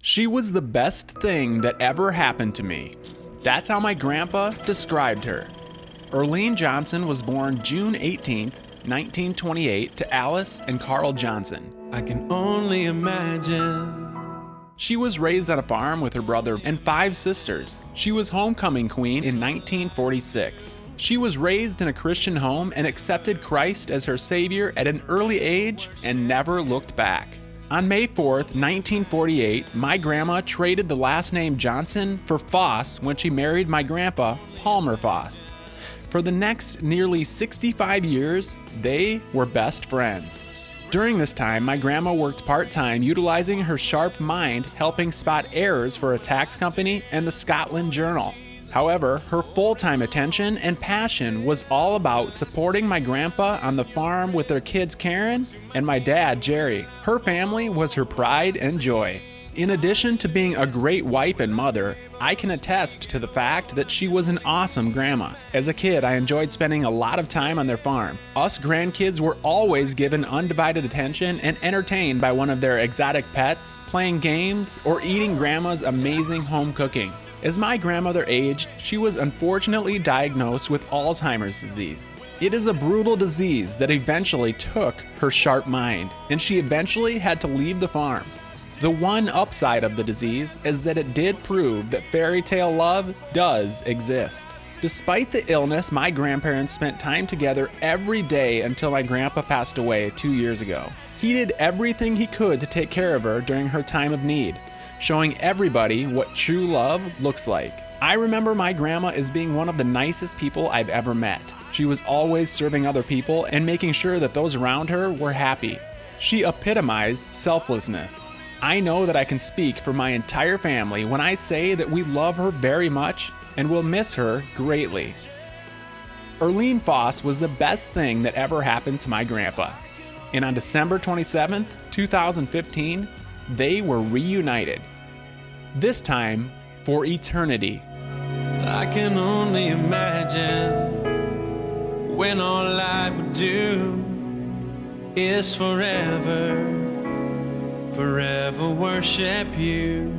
She was the best thing that ever happened to me. That's how my grandpa described her. Eirleen Johnson was born June 18, 1928 to Alice and Carl Johnson. I can only imagine. She was raised on a farm with her brother and 5 sisters. She was homecoming queen in 1946. She was raised in a Christian home and accepted Christ as her savior at an early age and never looked back. On May 4th, 1948, my grandma traded the last name Johnson for Foss when she married my grandpa, Palmer Foss. For the next nearly 65 years, they were best friends. During this time, my grandma worked part-time utilizing her sharp mind helping spot errors for a tax company and the Scotland Journal. However, her full-time attention and passion was all about supporting my grandpa on the farm with their kids Karen and my dad Jerry. Her family was her pride and joy. In addition to being a great wife and mother, I can attest to the fact that she was an awesome grandma. As a kid, I enjoyed spending a lot of time on their farm. Us grandkids were always given undivided attention and entertained by one of their exotic pets, playing games, or eating grandma's amazing home cooking. As my grandmother aged, she was unfortunately diagnosed with Alzheimer's disease. It is a brutal disease that eventually took her sharp mind, and she eventually had to leave the farm. The one upside of the disease is that it did prove that fairy tale love does exist. Despite the illness, my grandparents spent time together every day until my grandpa passed away 2 years ago. He did everything he could to take care of her during her time of need, showing everybody what true love looks like. I remember my grandma as being one of the nicest people I've ever met. She was always serving other people and making sure that those around her were happy. She epitomized selflessness. I know that I can speak for my entire family when I say that we love her very much and will miss her greatly. Eirleen Foss was the best thing that ever happened to my grandpa. And on December 27, 2015, they were reunited. This time for eternity. I can only imagine when all I would do is forever worship you.